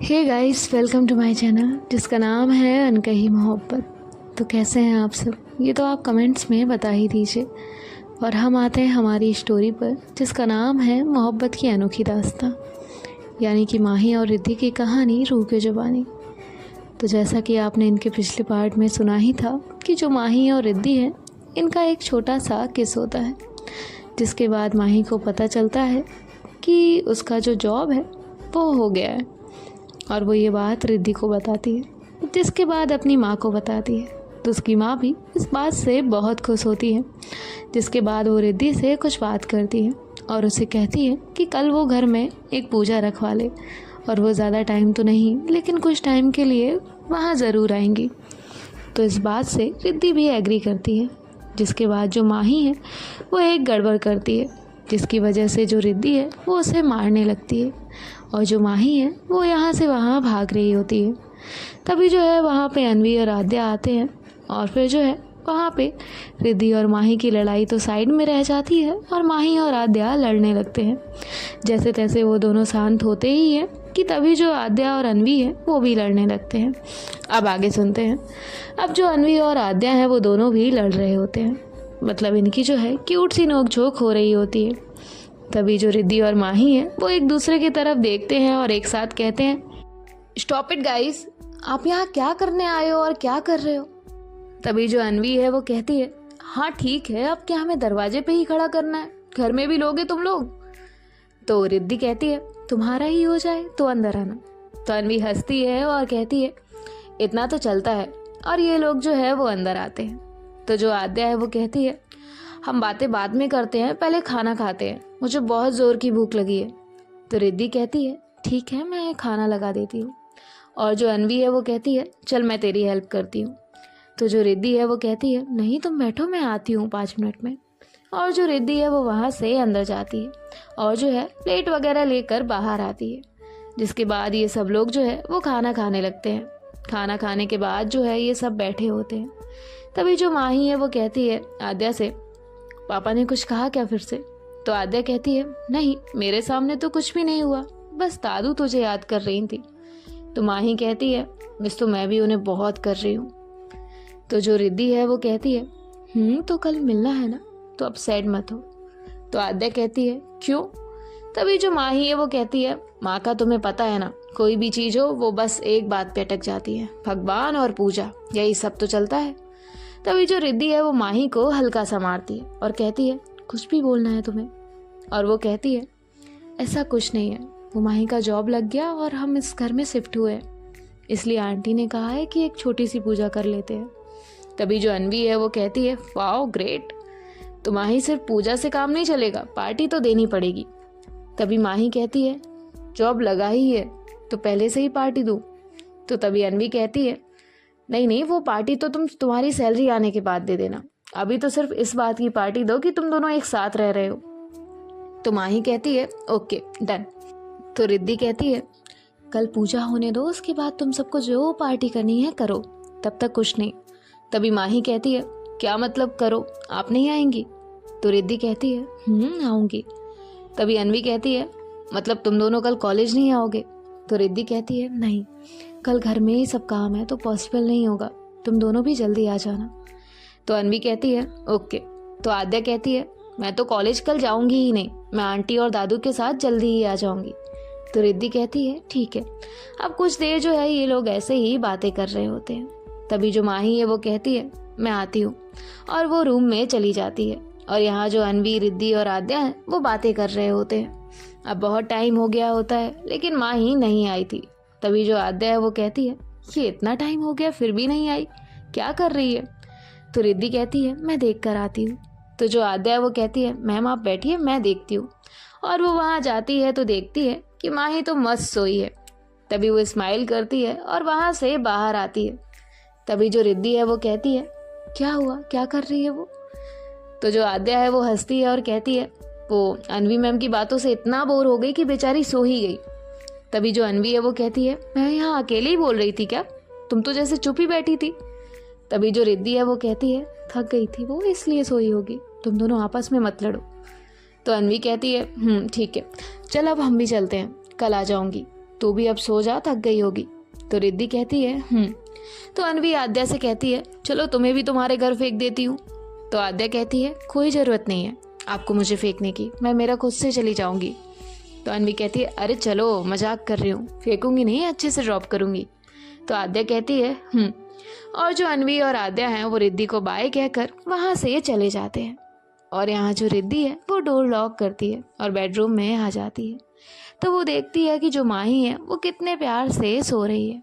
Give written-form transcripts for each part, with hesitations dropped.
Hey guys, welcome to my channel जिसका नाम है अनकही मोहब्बत। तो कैसे हैं आप सब? ये तो आप कमेंट्स में बता ही दीजिए। और हम आते हैं हमारी स्टोरी पर जिसका नाम है मोहब्बत की अनोखी दास्तां, यानी कि माही और रिद्धि की कहानी रूह की जुबानी। तो जैसा कि आपने इनके पिछले पार्ट में सुना ही था कि जो माही और रिद्धि है इनका एक छोटा सा किस होता है, जिसके बाद माही को पता चलता है कि उसका जो जॉब है वो हो गया है। और वो ये बात रिद्धि को बताती है, जिसके बाद अपनी माँ को बताती है। तो उसकी माँ भी इस बात से बहुत खुश होती है। जिसके बाद वो रिद्धि से कुछ बात करती है और उसे कहती है कि कल वो घर में एक पूजा रखवा ले, और वो ज़्यादा टाइम तो नहीं लेकिन कुछ टाइम के लिए वहाँ ज़रूर आएंगी। तो इस बात से रिद्धि भी एग्री करती है। जिसके बाद जो माही है वो एक गड़बड़ करती है, जिसकी वजह से जो रिद्धि है वो उसे मारने लगती है, और जो माही है वो यहाँ से वहाँ भाग रही होती है। तभी जो है वहाँ पे अनवी और आद्या आते हैं, और फिर जो है वहाँ पे रिद्धि और माही की लड़ाई तो साइड में रह जाती है और माही और आद्या लड़ने लगते हैं। जैसे तैसे वो दोनों शांत होते ही हैं कि तभी जो आद्या और अनवी है वो भी लड़ने लगते हैं। अब आगे सुनते हैं। अब जो अनवी और आद्या हैं वो दोनों भी लड़ रहे होते हैं, मतलब इनकी जो है क्यूट सी नोक-झोंक हो रही होती है। तभी जो रिद्धि और माही है वो एक दूसरे की तरफ देखते हैं और एक साथ कहते हैं, स्टॉप इट गाइस, आप यहाँ क्या करने आए हो और क्या कर रहे हो? तभी जो अनवी है वो कहती है, हाँ ठीक है, अब क्या हमें दरवाजे पे ही खड़ा करना है? घर में भी लोगे तुम लोग? तो रिद्धि कहती है, तुम्हारा ही हो जाए तो अंदर आना। तो अनवी हंसती है और कहती है, इतना तो चलता है। और ये लोग जो है वो अंदर आते हैं। तो जो आद्या है वो कहती है, हम बातें बाद में करते हैं, पहले खाना खाते हैं, मुझे बहुत ज़ोर की भूख लगी है। तो रिद्धि कहती है, ठीक है, मैं खाना लगा देती हूँ। और जो अनवी है वो कहती है, चल मैं तेरी हेल्प करती हूँ। तो जो रिद्धि है वो कहती है, नहीं तुम बैठो, मैं आती हूँ 5 मिनट में। और जो रिद्धि है वो वहाँ से अंदर जाती है और जो है प्लेट वगैरह लेकर बाहर आती है। जिसके बाद ये सब लोग जो है वो खाना खाने लगते हैं। खाना खाने के बाद जो है ये सब बैठे होते हैं। तभी जो माही है वो कहती है आद्या से, पापा ने कुछ कहा क्या फिर से? तो आद्या कहती है, नहीं मेरे सामने तो कुछ भी नहीं हुआ, बस दादू तुझे याद कर रही थी। तो माही कहती है, मिस तो मैं भी उन्हें बहुत कर रही हूँ। तो जो रिद्धि है वो कहती है, तो कल मिलना है ना, तो अब सैड मत हो। तो आद्या कहती है, क्यों? तभी जो माही है वो कहती है, माँ का तुम्हें पता है ना, कोई भी चीज़ हो वो बस एक बात पे अटक जाती है, भगवान और पूजा, यही सब तो चलता है। तभी जो रिद्धि है वो माही को हल्का सा मारती है और कहती है, कुछ भी बोलना है तुम्हें? और वो कहती है, ऐसा कुछ नहीं है, वो माही का जॉब लग गया और हम इस घर में शिफ्ट हुए, इसलिए आंटी ने कहा है कि एक छोटी सी पूजा कर लेते हैं। तभी जो अनवी है वो कहती है, वाओ ग्रेट, तो माही सिर्फ पूजा से काम नहीं चलेगा, पार्टी तो देनी पड़ेगी। तभी माही कहती है, जॉब लगा ही है तो पहले से ही पार्टी दूँ? तो तभी अनवी कहती है, नहीं नहीं, वो पार्टी तो तुम तुम्हारी सैलरी आने के बाद दे देना, अभी तो सिर्फ इस बात की पार्टी दो कि तुम दोनों एक साथ रह रहे हो। तो माही कहती है, ओके डन। तो रिद्धि कहती है, कल पूजा होने दो, उसके बाद तुम सबको जो पार्टी करनी है करो, तब तक कुछ नहीं। तभी माही कहती है, क्या मतलब करो, आप नहीं आएंगी? तो रिद्धि कहती है, आऊँगी। तभी अनवी कहती है, मतलब तुम दोनों कल कॉलेज नहीं आओगे? तो रिद्धि कहती है, नहीं, कल घर में ही सब काम है तो पॉसिबल नहीं होगा, तुम दोनों भी जल्दी आ जाना। तो अनवी कहती है, ओके। तो आद्या कहती है, मैं तो कॉलेज कल जाऊंगी ही नहीं, मैं आंटी और दादू के साथ जल्दी ही आ जाऊंगी। तो रिद्धि कहती है, ठीक है। अब कुछ देर जो है ये लोग ऐसे ही बातें कर रहे होते हैं। तभी जो माही है वो कहती है, मैं आती हूँ, और वो रूम में चली जाती है। और यहाँ जो अनवी, रिद्धि और आद्या हैं वो बातें कर रहे होते हैं। अब बहुत टाइम हो गया होता है लेकिन माही नहीं आई थी। तभी जो आद्या है वो कहती है, ये इतना टाइम हो गया फिर भी नहीं आई, क्या कर रही है? तो रिद्धि कहती है, मैं देख कर आती हूँ। तो जो आद्या है वो कहती है, मैम आप बैठिए, मैं देखती हूँ। और वो वहाँ जाती है तो देखती है कि माही तो मस्त सोई है। तभी वो स्माइल करती है और वहाँ से बाहर आती है। तभी जो रिद्धि है वो कहती है, क्या हुआ, क्या कर रही है वो? तो जो आद्या है वो हंसती है और कहती है, वो अनवी मैम की बातों से इतना बोर हो गई कि बेचारी सो ही गई। तभी जो अनवी है वो कहती है, मैं यहाँ अकेले ही बोल रही थी क्या? तुम तो जैसे चुप ही बैठी थी। तभी जो रिद्धि है वो कहती है, थक गई थी वो, इसलिए सोई होगी, तुम दोनों आपस में मत लड़ो। तो अनवी कहती है, ठीक है, चल अब हम भी चलते हैं, कल आ जाऊंगी। तू भी अब सो जा, थक गई होगी। तो रिद्धि कहती है तो अनवी आद्या से कहती है चलो तुम्हें भी तुम्हारे घर फेंक देती हूँ। तो आद्या कहती है कोई ज़रूरत नहीं है आपको मुझे फेंकने की, मैं मेरा खुद से चली जाऊँगी। तो अनवी कहती है अरे चलो मजाक कर रही हूँ, फेंकूंगी नहीं, अच्छे से ड्रॉप करूँगी। तो आद्या कहती है और जो अनवी और आद्या हैं वो रिद्धि को बाय कहकर वहाँ से चले जाते हैं। और यहाँ जो रिद्धि है वो डोर लॉक करती है और बेडरूम में आ जाती है। तो वो देखती है कि जो माही है वो कितने प्यार से सो रही है।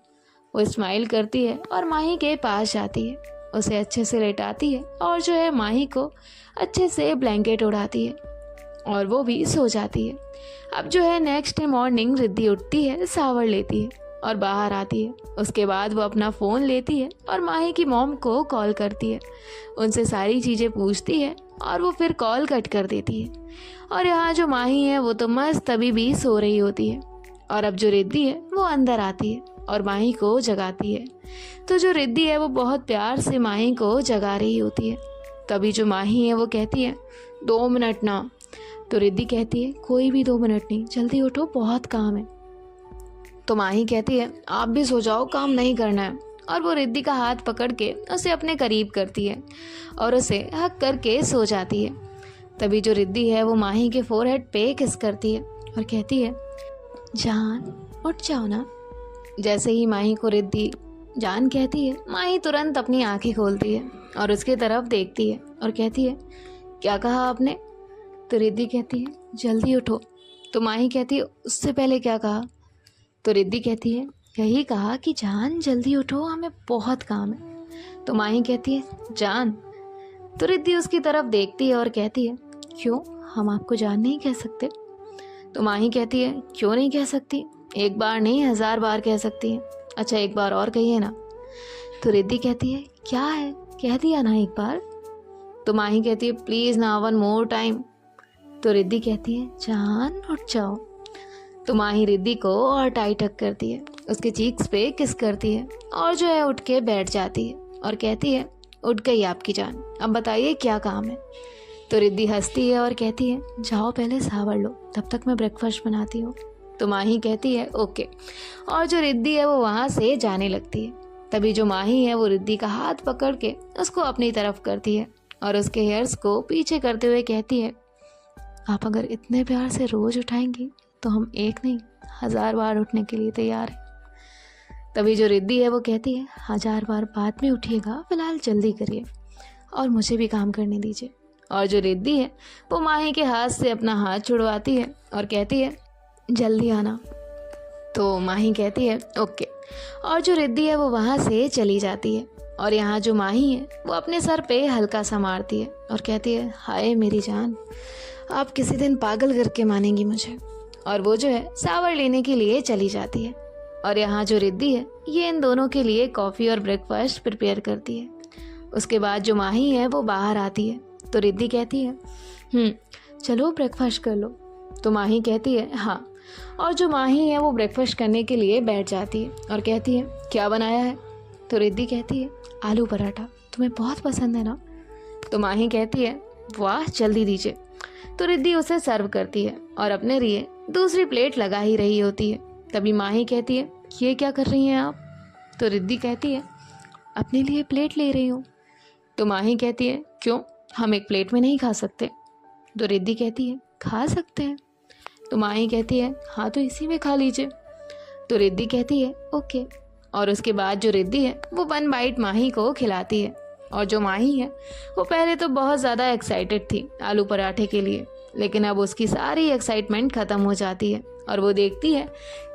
वो स्माइल करती है और माही के पास जाती है, उसे अच्छे से लेटाती है और जो है माही को अच्छे से ब्लैंकेट उड़ाती है और वो भी सो जाती है। अब जो है नेक्स्ट डे मॉर्निंग रिद्धि उठती है, शावर लेती है और बाहर आती है। उसके बाद वो अपना फ़ोन लेती है और माही की मॉम को कॉल करती है, उनसे सारी चीज़ें पूछती है और वो फिर कॉल कट कर देती है। और यहाँ जो माही है वो तो मस्त अभी भी सो रही होती है। और अब जो रिद्धि है वो अंदर आती है और माही को जगाती है। तो जो रिद्धि है वो बहुत प्यार से माही को जगा रही होती है। तभी जो माही है वो कहती है 2 मिनट ना। तो रिद्धि कहती है कोई भी 2 मिनट नहीं, जल्दी उठो, बहुत काम है। तो माही कहती है आप भी सो जाओ, काम नहीं करना है। और वो रिद्धि का हाथ पकड़ के उसे अपने करीब करती है और उसे हक करके सो जाती है। तभी जो रिद्धि है वो माही के फोरहेड पे किस करती है और कहती है जान उठ जाओ ना। जैसे ही माही को रिद्धि जान कहती है, माही तुरंत अपनी आंखें खोलती है और उसकी तरफ देखती है और कहती है क्या कहा आपने? तो रिद्धि कहती है जल्दी उठो। तो माही कहती है उससे पहले क्या कहा? तो रिद्धि कहती है यही कहा कि जान जल्दी उठो, हमें बहुत काम है। तो माही कहती है जान। तो रिद्धि उसकी तरफ देखती है और कहती है क्यों, हम आपको जान नहीं कह सकते? तो माही कहती है क्यों नहीं कह सकती, एक बार नहीं 1000 बार कह सकती है। अच्छा एक बार और कहिए ना। तो रिद्धि कहती है क्या है, कह दिया ना एक बार। तो माही कहती है प्लीज़ ना, 1 मोर टाइम। तो रिद्धि कहती है जान उठ जाओ। तो माही रिद्धि को और टाइट हक करती है, उसके चीक्स पे किस करती है और जो है उठ के बैठ जाती है और कहती है उठ गई आपकी जान, अब बताइए क्या काम है। तो रिद्धि हंसती है और कहती है जाओ पहले शावर लो, तब तक मैं ब्रेकफास्ट बनाती हूँ। तो माही कहती है ओके। और जो रिद्धि है वो वहाँ से जाने लगती है। तभी जो माही है वो रिद्धि का हाथ पकड़ के उसको अपनी तरफ करती है और उसके हेयर्स को पीछे करते हुए कहती है आप अगर इतने प्यार से रोज़ उठाएंगी तो हम एक नहीं 1000 बार उठने के लिए तैयार हैं। तभी जो रिद्धि है वो कहती है 1000 बार बाद में उठिएगा, फिलहाल जल्दी करिए और मुझे भी काम करने दीजिए। और जो रिद्धि है वो माही के हाथ से अपना हाथ छुड़वाती है और कहती है जल्दी आना। तो माही कहती है ओके। और जो रिद्धि है वो वहाँ से चली जाती है। और यहाँ जो माही है वो अपने सर पे हल्का सा मारती है और कहती है हाय मेरी जान, आप किसी दिन पागल करके मानेंगी मुझे। और वो जो है शावर लेने के लिए चली जाती है। और यहाँ जो रिद्धि है ये इन दोनों के लिए कॉफ़ी और ब्रेकफास्ट प्रिपेयर करती है। उसके बाद जो माही है वो बाहर आती है। तो रिद्धि कहती है चलो ब्रेकफास्ट कर लो। तो माही कहती है हाँ। और जो माही है वो ब्रेकफास्ट करने के लिए बैठ जाती है और कहती है क्या बनाया है? तो रिद्धि कहती है आलू पराठा, तुम्हें बहुत पसंद है ना? तो माही कहती है वाह जल्दी दीजिए। तो रिद्धि उसे सर्व करती है और अपने लिए दूसरी प्लेट लगा ही रही होती है। तभी माही कहती है ये क्या कर रही हैं आप? तो रिद्धि कहती है अपने लिए प्लेट ले रही हूँ। तो माही कहती है क्यों, हम एक प्लेट में नहीं खा सकते? तो रिद्धि कहती है खा सकते हैं। तो माही कहती है हाँ तो इसी में खा लीजिए। तो रिद्धि कहती है ओके। और उसके बाद जो रिद्धि है वो 1 बाइट माही को खिलाती है। और जो माही है वो पहले तो बहुत ज़्यादा एक्साइटेड थी आलू पराठे के लिए, लेकिन अब उसकी सारी एक्साइटमेंट ख़त्म हो जाती है और वो देखती है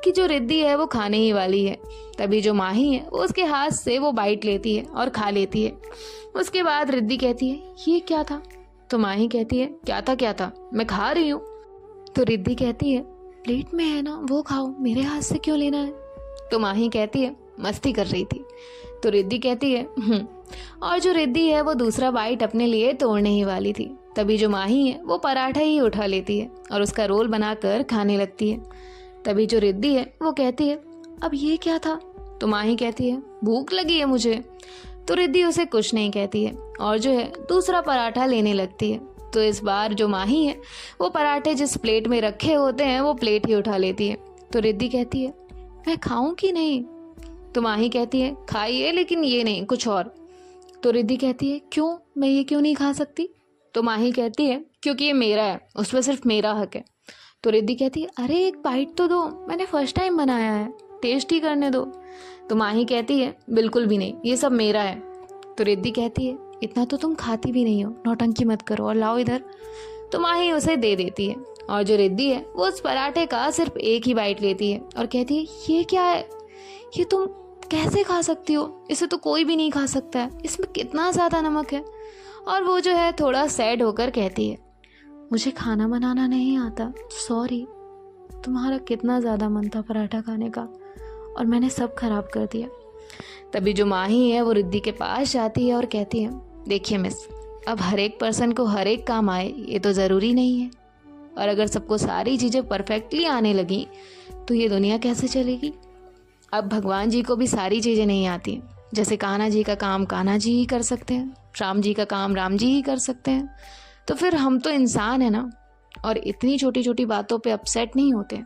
कि जो रिद्धि है वो खाने ही वाली है। तभी जो माही है वो उसके हाथ से वो बाइट लेती है और खा लेती है। उसके बाद रिद्धि कहती है ये क्या था? तो माही कहती है क्या था, मैं खा रही हूँ। तो रिद्धि कहती है प्लेट में है ना, वो खाओ, मेरे हाथ से क्यों लेना है? तो माही कहती है मस्ती कर रही थी। तो रिद्धि कहती है और जो रिद्धि है वो दूसरा बाइट अपने लिए तोड़ने ही वाली थी। तभी जो माही है वो पराठा ही उठा लेती है और उसका रोल बनाकर खाने लगती है। तभी जो रिद्धि है वो कहती है अब ये क्या था? तो माही कहती है भूख लगी है मुझे। तो रिद्धि उसे कुछ नहीं कहती है और जो है दूसरा पराठा लेने लगती है। तो इस बार जो माही है वो पराठे जिस प्लेट में रखे होते हैं वो प्लेट ही उठा लेती है। तो रिद्धि कहती है मैं खाऊं कि नहीं? तो माही कहती है खाइए, लेकिन ये नहीं, कुछ और। तो रिद्धि कहती है क्यों, मैं ये क्यों नहीं खा सकती? तो माही कहती है क्योंकि ये मेरा है, उसमें सिर्फ मेरा हक है। तो रिद्धि कहती है अरे एक बाइट तो दो, मैंने फर्स्ट टाइम बनाया है, टेस्ट ही करने दो। तो माही कहती है बिल्कुल भी नहीं, ये सब मेरा है। तो रिद्धि कहती है इतना तो तुम खाती भी नहीं हो, नौटंकी मत करो और लाओ इधर। तो माही उसे दे देती है और जो रिद्धि है वो उस पराठे का सिर्फ एक ही बाइट लेती है और कहती है ये क्या है, ये तुम कैसे खा सकती हो, इसे तो कोई भी नहीं खा सकता है, इसमें कितना ज़्यादा नमक है। और वो जो है थोड़ा सैड होकर कहती है मुझे खाना बनाना नहीं आता, सॉरी। तुम्हारा कितना ज़्यादा मन था पराठा खाने का और मैंने सब खराब कर दिया। तभी जो माही है वो रिद्धि के पास जाती है और कहती है देखिए मिस, अब हर एक पर्सन को हर एक काम आए ये तो ज़रूरी नहीं है, और अगर सबको सारी चीज़ें परफेक्टली आने लगी तो ये दुनिया कैसे चलेगी। अब भगवान जी को भी सारी चीज़ें नहीं आती, जैसे कान्हा जी का काम कान्हा जी ही कर सकते हैं, राम जी का काम राम जी ही कर सकते हैं, तो फिर हम तो इंसान है ना, और इतनी छोटी छोटी बातों पे अपसेट नहीं होते।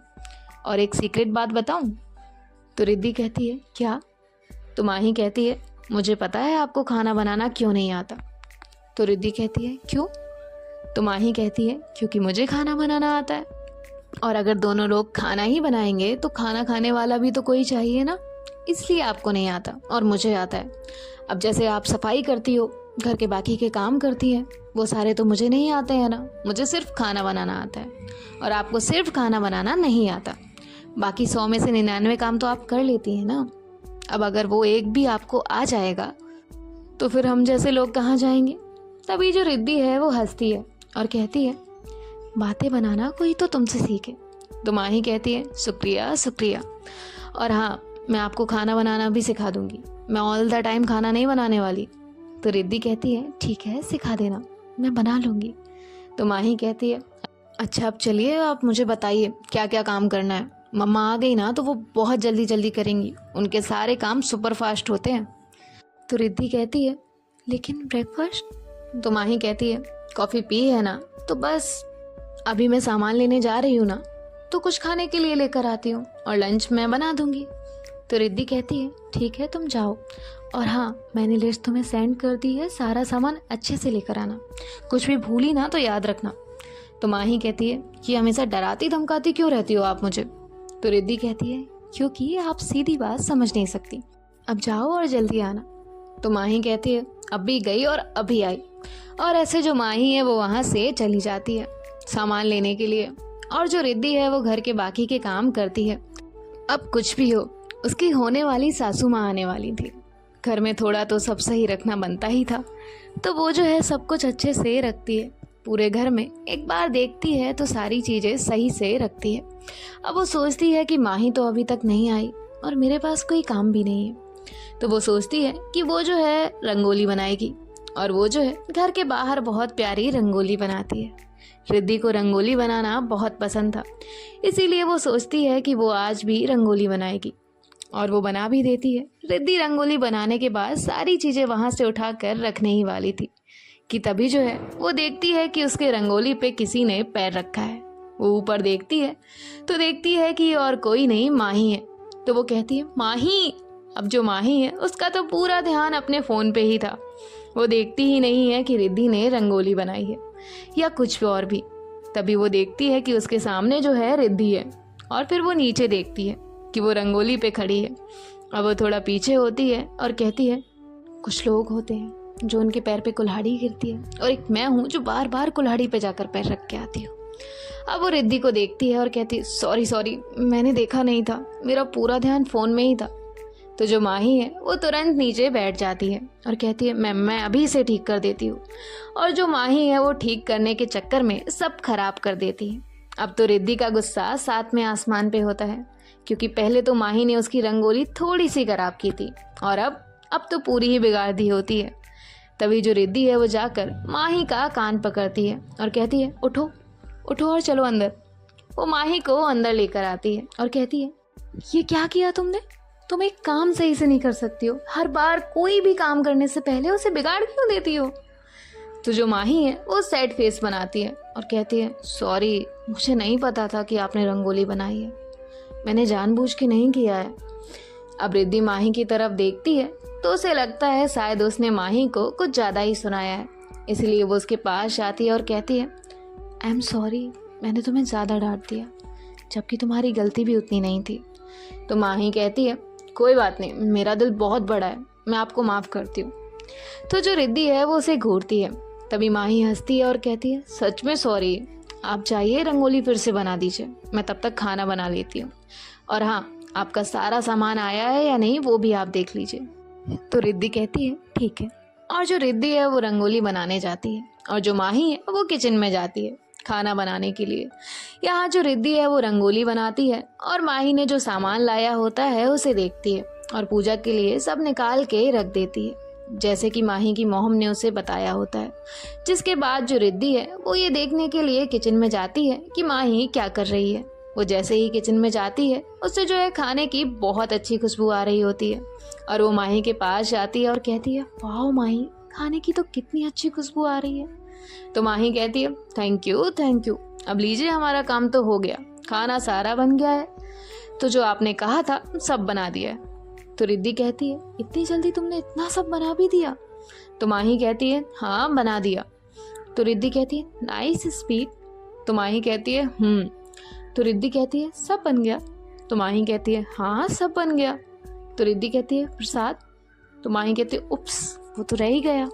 और एक सीक्रेट बात बताऊं? तो रिद्धि कहती है क्या? तो माही कहती है मुझे पता है आपको खाना बनाना क्यों नहीं आता। तो रिद्धि कहती है क्यों? तो माही कहती है क्योंकि मुझे खाना बनाना आता है, और अगर दोनों लोग खाना ही बनाएंगे तो खाना खाने वाला भी तो कोई चाहिए ना, इसलिए आपको नहीं आता और मुझे आता है। अब जैसे आप सफाई करती हो, घर के बाकी के काम करती हैं, वो सारे तो मुझे नहीं आते हैं ना, मुझे सिर्फ खाना बनाना आता है, और आपको सिर्फ खाना बनाना नहीं आता। बाकी 100 में से 99 काम तो आप कर लेती हैं ना। अब अगर वो एक भी आपको आ जाएगा तो फिर हम जैसे लोग कहाँ जाएंगे। तभी जो रिद्धि है वो हंसती है और कहती है बातें बनाना कोई तो तुमसे सीखे। तो माही कहती है शुक्रिया शुक्रिया, और हाँ मैं आपको खाना बनाना भी सिखा दूंगी, मैं ऑल द टाइम खाना नहीं बनाने वाली। तो रिद्धि कहती है ठीक है सिखा देना, मैं बना लूँगी। तो माही कहती है अच्छा अब चलिए आप मुझे बताइए क्या क्या काम करना है, मम्मा आ गई ना तो वो बहुत जल्दी जल्दी करेंगी, उनके सारे काम सुपर फास्ट होते हैं। तो रिद्धि कहती है लेकिन ब्रेकफास्ट? तो माही कहती है कॉफ़ी पी है ना, तो बस अभी मैं सामान लेने जा रही हूँ ना, तो कुछ खाने के लिए लेकर आती हूँ और लंच मैं बना दूंगी। तो रिद्धि कहती है ठीक है तुम जाओ, और हाँ मैंने लिस्ट तुम्हें सेंड कर दी है, सारा सामान अच्छे से लेकर आना, कुछ भी भूली ना तो याद रखना। तो माही कहती है कि हमेशा डराती धमकाती क्यों रहती हो आप मुझे? तो रिद्धि कहती है क्योंकि आप सीधी बात समझ नहीं सकती, अब जाओ और जल्दी आना। तो माही कहती है अभी गई और अभी आई, और ऐसे जो माही है वो वहाँ से चली जाती है सामान लेने के लिए, और जो रिद्धि है वो घर के बाकी के काम करती है। अब कुछ भी हो, उसकी होने वाली सासू माँ आने वाली थी, घर में थोड़ा तो सब सही रखना बनता ही था, तो वो जो है सब कुछ अच्छे से रखती है, पूरे घर में एक बार देखती है तो सारी चीज़ें सही से रखती है। अब वो सोचती है कि माही तो अभी तक नहीं आई और मेरे पास कोई काम भी नहीं है, तो वो सोचती है कि वो जो है रंगोली बनाएगी, और वो जो है घर के बाहर बहुत प्यारी रंगोली बनाती है। रिद्धि को रंगोली बनाना बहुत पसंद था, इसीलिए वो सोचती है कि वो आज भी रंगोली बनाएगी, और वो बना भी देती है। रिद्धि रंगोली बनाने के बाद सारी चीज़ें वहाँ से उठा कर रखने ही वाली थी कि तभी जो है वो देखती है कि उसके रंगोली पे किसी ने पैर रखा है। वो ऊपर देखती है तो देखती है कि और कोई नहीं माही है, तो वो कहती है माही। अब जो माही है उसका तो पूरा ध्यान अपने फ़ोन पे ही था, वो देखती ही नहीं है कि रिद्धि ने रंगोली बनाई है या कुछ और भी। तभी वो देखती है कि उसके सामने जो है रिद्धि है, और फिर वो नीचे देखती है कि वो रंगोली पे खड़ी है। अब वो थोड़ा पीछे होती है और कहती है कुछ लोग होते हैं जो उनके पैर पे कुल्हाड़ी गिरती है, और एक मैं हूँ जो बार बार कुल्हाड़ी पे जाकर पैर रख के आती हूँ। अब वो रिद्धि को देखती है और कहती है सॉरी मैंने देखा नहीं था, मेरा पूरा ध्यान फ़ोन में ही था। तो जो माही है वो तुरंत नीचे बैठ जाती है और कहती है मैं अभी इसे ठीक कर देती हूँ, और जो माही है वो ठीक करने के चक्कर में सब खराब कर देती है। अब तो रिद्धि का गुस्सा साथ में आसमान पे होता है, क्योंकि पहले तो माही ने उसकी रंगोली थोड़ी सी खराब की थी, और अब तो पूरी ही बिगाड़ दी होती है। तभी जो रिद्धि है वो जाकर माही का कान पकड़ती है और कहती है उठो उठो और चलो अंदर। वो माही को अंदर लेकर आती है और कहती है ये क्या किया तुमने, तुम एक काम सही से नहीं कर सकती हो, हर बार कोई भी काम करने से पहले उसे बिगाड़ क्यों देती हो। तो जो माही है वो सैड फेस बनाती है और कहती है सॉरी, मुझे नहीं पता था कि आपने रंगोली बनाई है, मैंने जानबूझ के नहीं किया है। अब रिद्धि माही की तरफ देखती है तो उसे लगता है शायद उसने माही को कुछ ज़्यादा ही सुनाया है, इसलिए वो उसके पास आती है और कहती है, आई एम सॉरी, मैंने तुम्हें ज़्यादा डांट दिया, जबकि तुम्हारी गलती भी उतनी नहीं थी। तो माही कहती है, कोई बात नहीं, मेरा दिल बहुत बड़ा है, मैं आपको माफ़ करती हूँ। तो जो रिद्धि है वो उसे घूरती है। तभी माही हंसती है और कहती है, सच में सॉरी, आप जाइए रंगोली फिर से बना दीजिए, मैं तब तक खाना बना लेती हूँ। और हाँ, आपका सारा सामान आया है या नहीं वो भी आप देख लीजिए। तो रिद्धि कहती है, ठीक है। और जो रिद्धि है वो रंगोली बनाने जाती है और जो माही है वो किचन में जाती है खाना बनाने के लिए। यहाँ जो रिद्धि है वो रंगोली बनाती है और माही ने जो सामान लाया होता है उसे देखती है और पूजा के लिए सब निकाल के रख देती है, जैसे कि माही की मोहम ने उसे बताया होता है। जिसके बाद जो रिद्धि है वो ये देखने के लिए किचन में जाती है कि माही क्या कर रही है। वो जैसे ही किचन में जाती है उससे जो है खाने की बहुत अच्छी खुशबू आ रही होती है और वो माही के पास जाती है और कहती है, वाह माही, खाने की तो कितनी अच्छी खुशबू आ रही है। तो माही कहती है, थैंक यू, अब लीजिए, हमारा काम तो हो गया, खाना सारा बन गया है, तो जो आपने कहा था सब बना दिया है। तो रिद्धि कहती है, इतनी जल्दी तुमने इतना सब बना भी दिया? तो माही कहती है, हाँ बना दिया। तो रिद्धि कहती है, नाइस स्पीड। तो माही कहती है तो रिद्धि कहती है, सब बन गया? तो माही कहती है, हाँ सब बन गया। तो रिद्धि कहती है, प्रसाद? तो माही कहती है, उप्स, वो तो रह ही गया।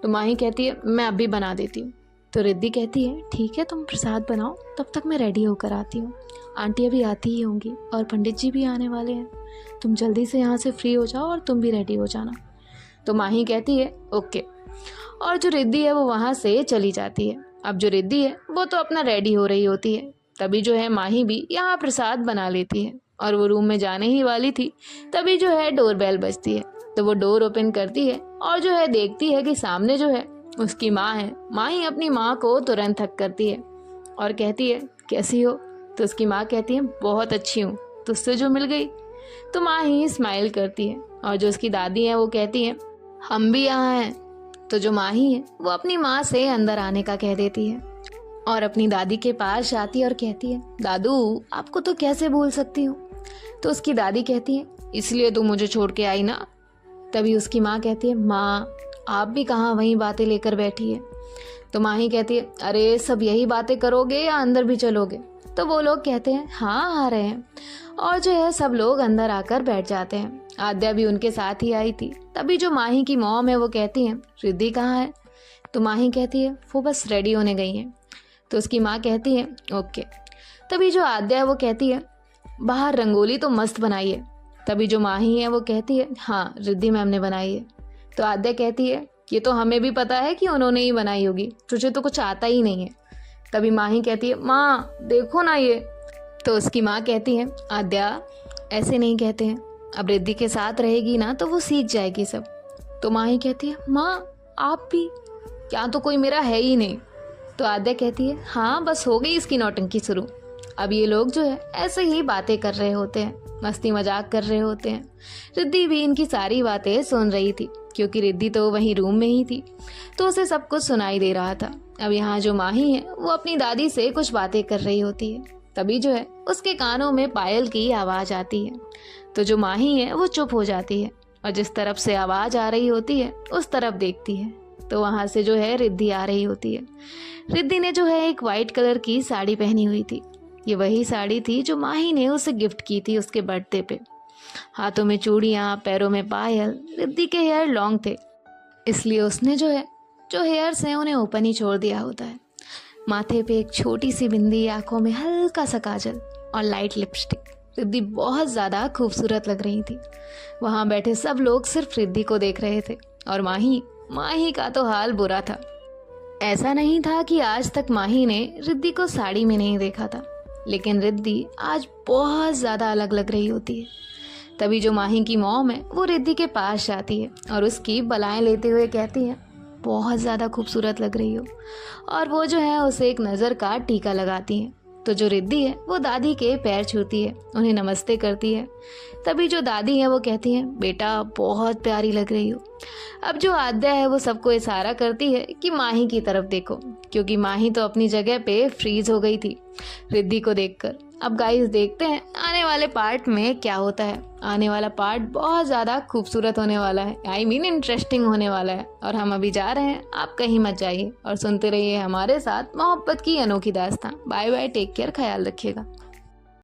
तो माही कहती है, मैं अभी बना देती हूँ। तो रिद्धि कहती है, ठीक है, तुम प्रसाद बनाओ, तब तक मैं रेडी होकर आती हूँ, आंटी अभी आती ही होंगी और पंडित जी भी आने वाले हैं, तुम जल्दी से यहाँ से फ्री हो जाओ और तुम भी रेडी हो जाना। तो माही कहती है, ओके। और जो रिद्धि है वो वहाँ से चली जाती है। अब जो रिद्धि है वो तो अपना रेडी हो रही होती है, तभी जो है माही भी यहाँ प्रसाद बना लेती है और वो रूम में जाने ही वाली थी, तभी जो है डोरबेल बजती है। तो वो डोर ओपन करती है और जो है देखती है कि सामने जो है उसकी माँ है। माही अपनी माँ को तुरंत हक करती है और कहती है, कैसी हो? तो उसकी माँ कहती है, बहुत अच्छी हूँ, तुझसे जो मिल गई। तो माही स्माइल करती है और जो उसकी दादी है वो कहती है, हम भी यहाँ हैं। तो जो माही है वो अपनी माँ से अंदर आने का कह देती है और अपनी दादी के पास आती है और कहती है, दादू, आपको तो कैसे भूल सकती हूँ? तो उसकी दादी कहती है, इसलिए तू मुझे छोड़ के आई ना। तभी उसकी माँ कहती है, माँ आप भी कहाँ वहीं बातें लेकर बैठी है। तो माही कहती है, अरे सब यही बातें करोगे या अंदर भी चलोगे? तो वो लोग कहते हैं, हाँ आ रहे हैं। और जो है सब लोग अंदर आकर बैठ जाते हैं। आद्या भी उनके साथ ही आई थी। तभी जो माही की मॉम है वो कहती है, रिद्धि कहाँ है? तो माही कहती है, वो बस रेडी होने गई है। तो उसकी माँ कहती है, ओके। तभी जो आद्या है वो कहती है, बाहर रंगोली तो मस्त बनाई है। तभी जो माही है वो कहती है, हाँ रिद्धि मैम ने बनाई है। तो आद्या कहती है, ये तो हमें भी पता है कि उन्होंने ही बनाई होगी, तुझे तो कुछ आता ही नहीं है। तभी माही कहती है, माँ देखो ना ये। तो उसकी माँ कहती है, आद्या ऐसे नहीं कहते हैं, अब रिद्धि के साथ रहेगी ना तो वो सीख जाएगी सब। तो माही कहती है, माँ आप भी? क्या तो कोई मेरा है ही नहीं। तो आद्या कहती है, हाँ बस हो गई इसकी नौटंकी शुरू। अब ये लोग जो है ऐसे ही बातें कर रहे होते हैं, मस्ती मजाक कर रहे होते हैं। रिद्धि भी इनकी सारी बातें सुन रही थी, क्योंकि रिद्धि तो वहीं रूम में ही थी, तो उसे सब कुछ सुनाई दे रहा था। अब यहाँ जो माही है वो अपनी दादी से कुछ बातें कर रही होती है। तभी जो है उसके कानों में पायल की आवाज़ आती है। तो जो माही है वो चुप हो जाती है और जिस तरफ से आवाज़ आ रही होती है उस तरफ देखती है, तो वहाँ से जो है रिद्धि आ रही होती है। रिद्धि ने जो है एक वाइट कलर की साड़ी पहनी हुई थी। ये वही साड़ी थी जो माही ने उसे गिफ्ट की थी उसके बर्थडे पे। हाथों में चूड़ियाँ, पैरों में पायल। रिद्धि के हेयर लॉन्ग थे, इसलिए उसने जो हेयर्स हैं उन्हें ओपन ही छोड़ दिया होता है। माथे पे एक छोटी सी बिंदी, आंखों में हल्का सा काजल और लाइट लिपस्टिक। रिद्धि बहुत ज़्यादा खूबसूरत लग रही थी। वहाँ बैठे सब लोग सिर्फ रिद्धि को देख रहे थे और माही का तो हाल बुरा था। ऐसा नहीं था कि आज तक माही ने रिद्धि को साड़ी में नहीं देखा था, लेकिन रिद्धि आज बहुत ज़्यादा अलग लग रही होती है। तभी जो माही की मॉम है वो रिद्धि के पास जाती है और उसकी बलाएं लेते हुए कहती है, बहुत ज़्यादा खूबसूरत लग रही हो। और वो जो है उसे एक नज़र का टीका लगाती हैं। तो जो रिद्धि है वो दादी के पैर छूती है, उन्हें नमस्ते करती है। तभी जो दादी है वो कहती है, बेटा बहुत प्यारी लग रही हो। अब जो आद्या है वो सबको इशारा करती है कि माही की तरफ देखो, क्योंकि माही तो अपनी जगह पे फ्रीज हो गई थी रिद्धि को देखकर। अब गाइस देखते हैं आने वाले पार्ट में क्या होता है। आने वाला पार्ट बहुत ज़्यादा खूबसूरत होने वाला है, आई मीन इंटरेस्टिंग होने वाला है। और हम अभी जा रहे हैं, आप कहीं मत जाइए और सुनते रहिए हमारे साथ मोहब्बत की अनोखी दास्तां। बाय बाय, टेक केयर, ख्याल रखिएगा।